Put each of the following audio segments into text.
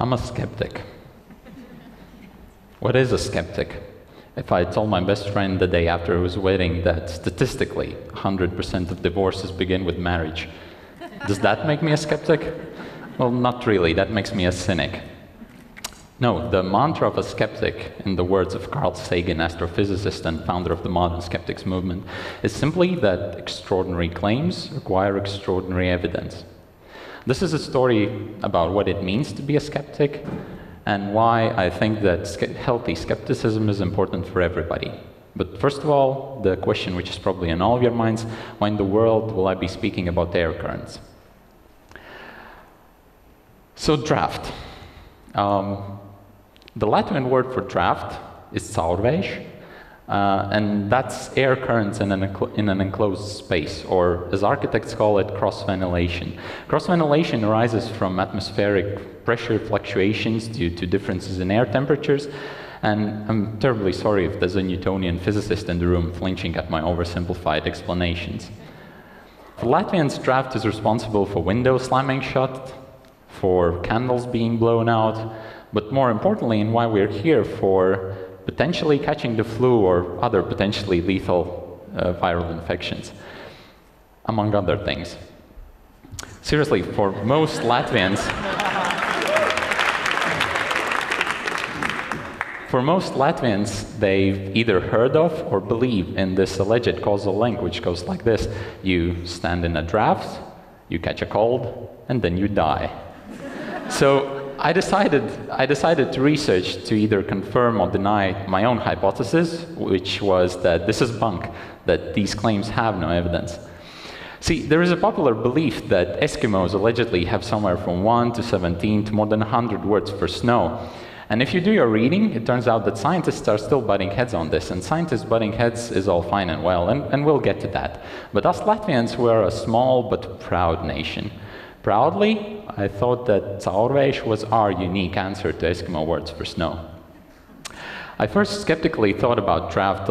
I'm a skeptic. What is a skeptic? If I told my best friend the day after his wedding that statistically 100% of divorces begin with marriage, does that make me a skeptic? Well, not really. That makes me a cynic. No, the mantra of a skeptic, in the words of Carl Sagan, astrophysicist and founder of the modern skeptics movement, is simply that extraordinary claims require extraordinary evidence. This is a story about what it means to be a skeptic and why I think that healthy skepticism is important for everybody. But first of all, the question which is probably in all of your minds, why in the world will I be speaking about air currents? So draft. The Latvian word for draft is caurvējš, and that's air currents in an enclosed space, or as architects call it, cross-ventilation. Cross-ventilation arises from atmospheric pressure fluctuations due to differences in air temperatures, and I'm terribly sorry if there's a Newtonian physicist in the room flinching at my oversimplified explanations. For Latvians, draft is responsible for windows slamming shut, for candles being blown out, but more importantly, and why we're here, for potentially catching the flu or other potentially lethal viral infections, among other things. Seriously, for most Latvians, they've either heard of or believe in this alleged causal link, which goes like this. You stand in a draft, you catch a cold, and then you die. So I decided to research to either confirm or deny my own hypothesis, which was that this is bunk, that these claims have no evidence. See, there is a popular belief that Eskimos allegedly have somewhere from 1 to 17 to more than 100 words for snow. And if you do your reading, it turns out that scientists are still butting heads on this, and scientists butting heads is all fine and well, and we'll get to that. But us Latvians, we're a small but proud nation. Proudly, I thought that caurvējš was our unique answer to Eskimo words for snow. I first skeptically thought about draft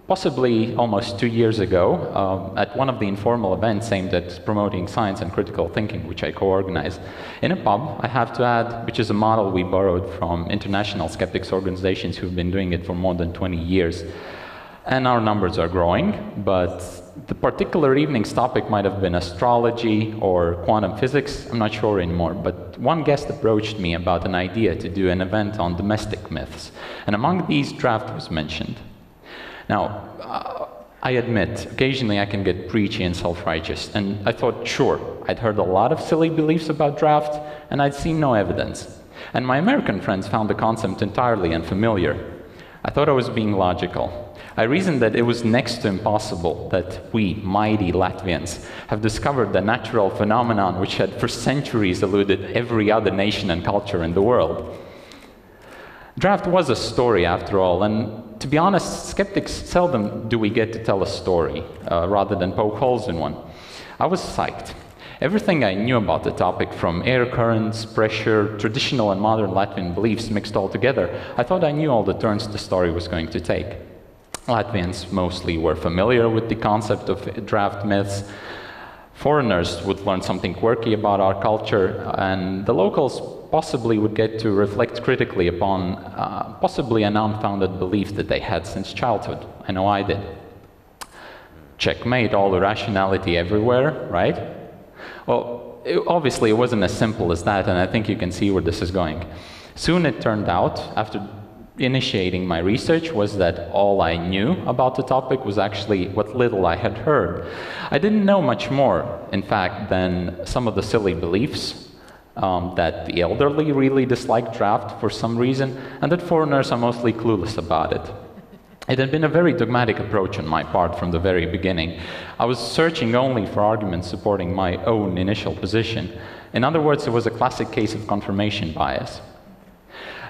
possibly almost 2 years ago at one of the informal events aimed at promoting science and critical thinking, which I co-organized. In a pub, I have to add, which is a model we borrowed from international skeptics organizations who've been doing it for more than 20 years. And our numbers are growing, but the particular evening's topic might have been astrology or quantum physics, I'm not sure anymore, but one guest approached me about an idea to do an event on domestic myths, and among these, draft was mentioned. Now, I admit, occasionally I can get preachy and self-righteous, and I thought, sure, I'd heard a lot of silly beliefs about draft, and I'd seen no evidence. And my American friends found the concept entirely unfamiliar. I thought I was being logical. I reasoned that it was next to impossible that we, mighty Latvians, have discovered the natural phenomenon which had for centuries eluded every other nation and culture in the world. Draft was a story after all, and to be honest, skeptics seldom do we get to tell a story rather than poke holes in one. I was psyched. Everything I knew about the topic, from air currents, pressure, traditional and modern Latvian beliefs mixed all together, I thought I knew all the turns the story was going to take. Latvians mostly were familiar with the concept of draft myths. Foreigners would learn something quirky about our culture, and the locals possibly would get to reflect critically upon possibly an unfounded belief that they had since childhood. I know I did. Checkmate, all irrationality everywhere, right? Well, obviously it wasn't as simple as that, and I think you can see where this is going. Soon it turned out, after initiating my research, was that all I knew about the topic was actually what little I had heard. I didn't know much more, in fact, than some of the silly beliefs, that the elderly really dislike draft for some reason, and that foreigners are mostly clueless about it. It had been a very dogmatic approach on my part from the very beginning. I was searching only for arguments supporting my own initial position. In other words, it was a classic case of confirmation bias.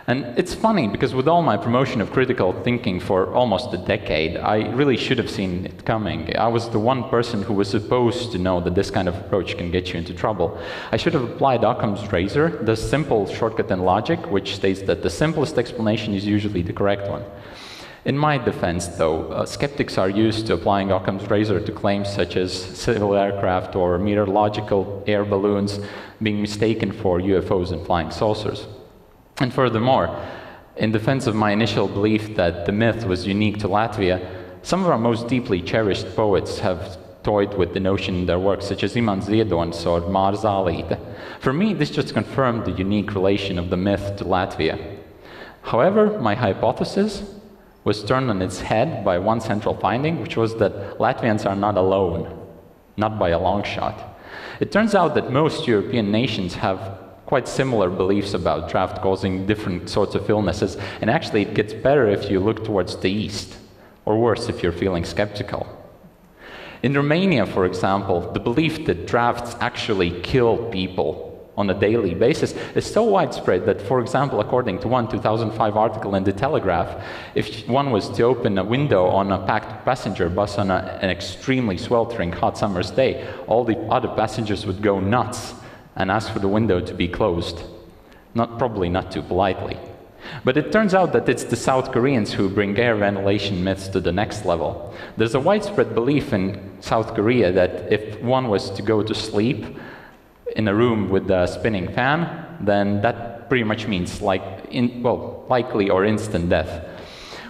And it's funny, because with all my promotion of critical thinking for almost a decade, I really should have seen it coming. I was the one person who was supposed to know that this kind of approach can get you into trouble. I should have applied Occam's razor, the simple shortcut in logic, which states that the simplest explanation is usually the correct one. In my defense, though, skeptics are used to applying Occam's razor to claims such as civil aircraft or meteorological air balloons being mistaken for UFOs and flying saucers. And furthermore, in defense of my initial belief that the myth was unique to Latvia, some of our most deeply cherished poets have toyed with the notion in their works, such as Imants Ziedonis or Māra Zālīte. For me, this just confirmed the unique relation of the myth to Latvia. However, my hypothesis was turned on its head by one central finding, which was that Latvians are not alone, not by a long shot. It turns out that most European nations have quite similar beliefs about draft causing different sorts of illnesses, and actually it gets better if you look towards the east, or worse if you're feeling skeptical. In Romania, for example, the belief that drafts actually kill people on a daily basis is so widespread that, for example, according to one 2005 article in The Telegraph, if one was to open a window on a packed passenger bus on an extremely sweltering hot summer's day, all the other passengers would go nuts and ask for the window to be closed. Probably not too politely. But it turns out that it's the South Koreans who bring air ventilation myths to the next level. There's a widespread belief in South Korea that if one was to go to sleep in a room with a spinning fan, then that pretty much means likely or instant death.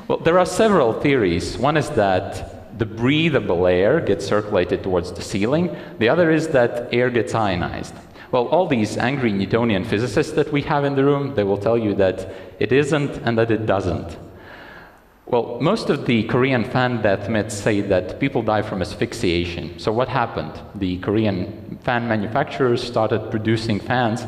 Well, there are several theories. One is that the breathable air gets circulated towards the ceiling. The other is that air gets ionized. Well, all these angry Newtonian physicists that we have in the room, they will tell you that it isn't and that it doesn't. Well, most of the Korean fan death myths say that people die from asphyxiation. So what happened? The Korean fan manufacturers started producing fans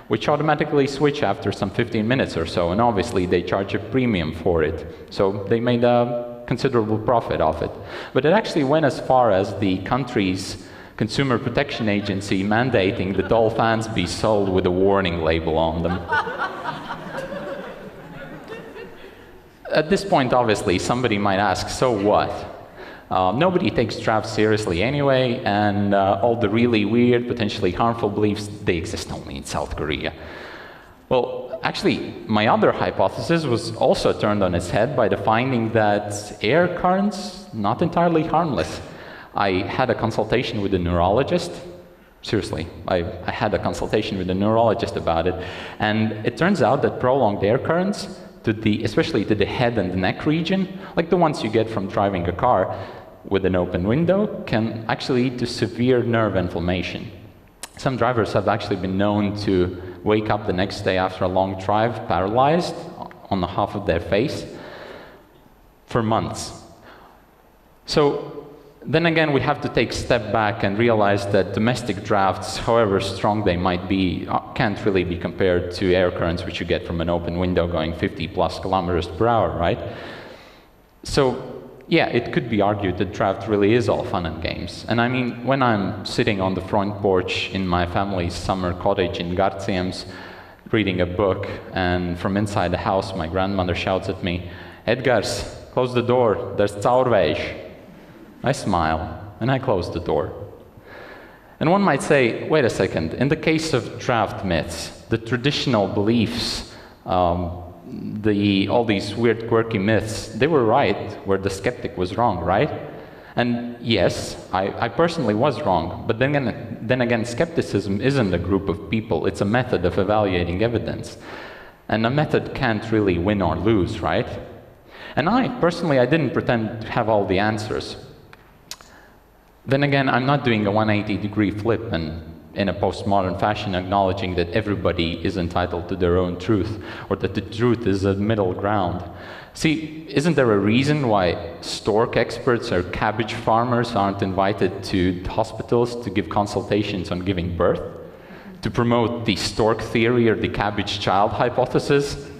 which automatically switch after some 15 minutes or so, and obviously they charge a premium for it. So they made a considerable profit off it. But it actually went as far as the country's Consumer Protection Agency mandating that all fans be sold with a warning label on them. At this point, obviously, somebody might ask, so what? Nobody takes drafts seriously anyway, and all the really weird, potentially harmful beliefs, they exist only in South Korea. Well, actually, my other hypothesis was also turned on its head by the finding that air currents, not entirely harmless. I had a consultation with a neurologist. Seriously, I had a consultation with a neurologist about it, and it turns out that prolonged air currents, especially to the head and the neck region, like the ones you get from driving a car with an open window, can actually lead to severe nerve inflammation. Some drivers have actually been known to wake up the next day after a long drive paralyzed on the half of their face for months. So then again, we have to take a step back and realize that domestic drafts, however strong they might be, can't really be compared to air currents which you get from an open window going 50+ kilometers per hour, right? So yeah, it could be argued that draft really is all fun and games. And I mean, when I'm sitting on the front porch in my family's summer cottage in Garciems, reading a book, and from inside the house my grandmother shouts at me, "Edgars, close the door, there's caurvējš." I smile, and I close the door. And one might say, wait a second, in the case of draft myths, the traditional beliefs, all these weird, quirky myths, they were right where the skeptic was wrong, right? And yes, I personally was wrong, but then again, skepticism isn't a group of people, it's a method of evaluating evidence. And a method can't really win or lose, right? And I didn't pretend to have all the answers. Then again, I'm not doing a 180-degree flip and in a postmodern fashion acknowledging that everybody is entitled to their own truth, or that the truth is a middle ground. See, isn't there a reason why stork experts or cabbage farmers aren't invited to hospitals to give consultations on giving birth? To promote the stork theory or the cabbage child hypothesis?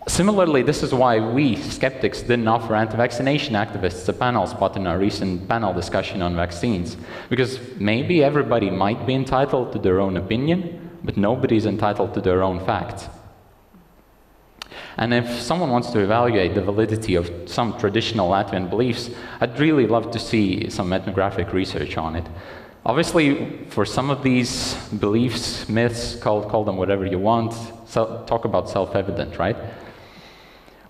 Similarly, this is why we, skeptics, didn't offer anti-vaccination activists a panel spot in our recent panel discussion on vaccines. Because maybe everybody might be entitled to their own opinion, but nobody's entitled to their own facts. And if someone wants to evaluate the validity of some traditional Latvian beliefs, I'd really love to see some ethnographic research on it. Obviously, for some of these beliefs, myths, call them whatever you want, talk about self-evident, right?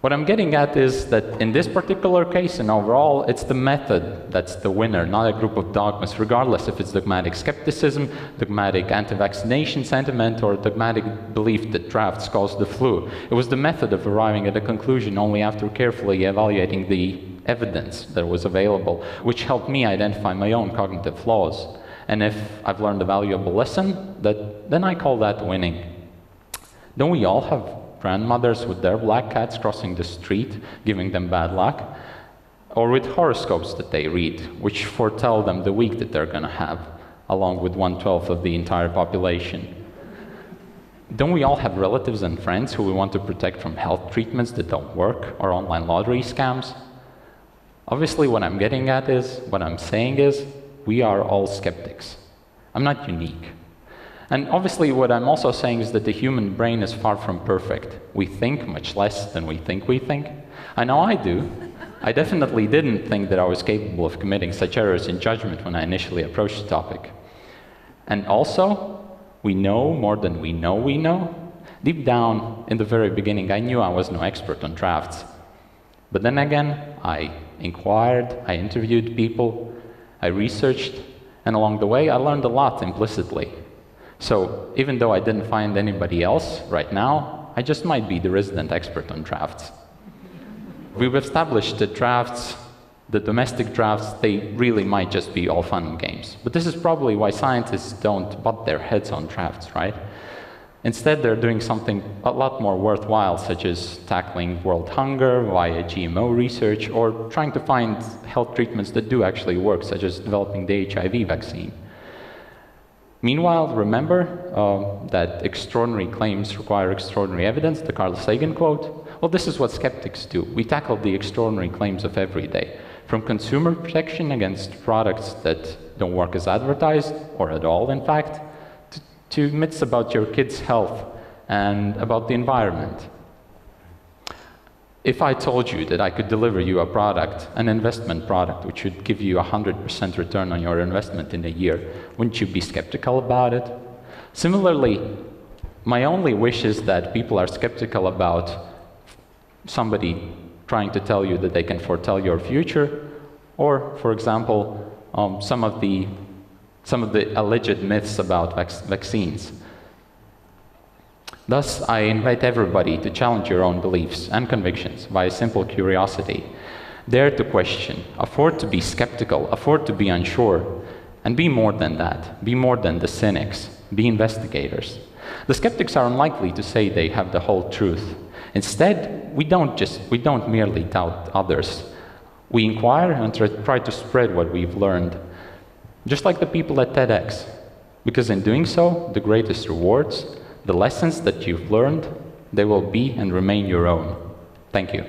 What I'm getting at is that in this particular case and overall, it's the method that's the winner, not a group of dogmas, regardless if it's dogmatic skepticism, dogmatic anti-vaccination sentiment, or dogmatic belief that drafts caused the flu. It was the method of arriving at a conclusion only after carefully evaluating the evidence that was available, which helped me identify my own cognitive flaws. And if I've learned a valuable lesson, then I call that winning. Don't we all have grandmothers with their black cats crossing the street, giving them bad luck? Or with horoscopes that they read, which foretell them the week that they're gonna have, along with 1/12 of the entire population? Don't we all have relatives and friends who we want to protect from health treatments that don't work, or online lottery scams? Obviously, what I'm getting at is, what I'm saying is, we are all skeptics. I'm not unique. And obviously, what I'm also saying is that the human brain is far from perfect. We think much less than we think we think. I know I do. I definitely didn't think that I was capable of committing such errors in judgment when I initially approached the topic. And also, we know more than we know we know. Deep down, in the very beginning, I knew I was no expert on drafts. But then again, I inquired, I interviewed people, I researched, and along the way, I learned a lot implicitly. So even though I didn't find anybody else right now, I just might be the resident expert on drafts. We've established that drafts, the domestic drafts, they really might just be all fun and games. But this is probably why scientists don't butt their heads on drafts, right? Instead, they're doing something a lot more worthwhile, such as tackling world hunger via GMO research, or trying to find health treatments that do actually work, such as developing the HIV vaccine. Meanwhile, remember that extraordinary claims require extraordinary evidence, the Carl Sagan quote? Well, this is what skeptics do. We tackle the extraordinary claims of every day, from consumer protection against products that don't work as advertised, or at all, in fact, to myths about your kids' health and about the environment. If I told you that I could deliver you a product, an investment product, which would give you 100% return on your investment in a year, wouldn't you be skeptical about it? Similarly, my only wish is that people are skeptical about somebody trying to tell you that they can foretell your future, or, for example, some of the alleged myths about vaccines. Thus, I invite everybody to challenge your own beliefs and convictions by simple curiosity. Dare to question, afford to be skeptical, afford to be unsure, and be more than that. Be more than the cynics. Be investigators. The skeptics are unlikely to say they have the whole truth. Instead, we don't merely doubt others. We inquire and try to spread what we've learned, just like the people at TEDx. Because in doing so, the greatest rewards, the lessons that you've learned, they will be and remain your own. Thank you.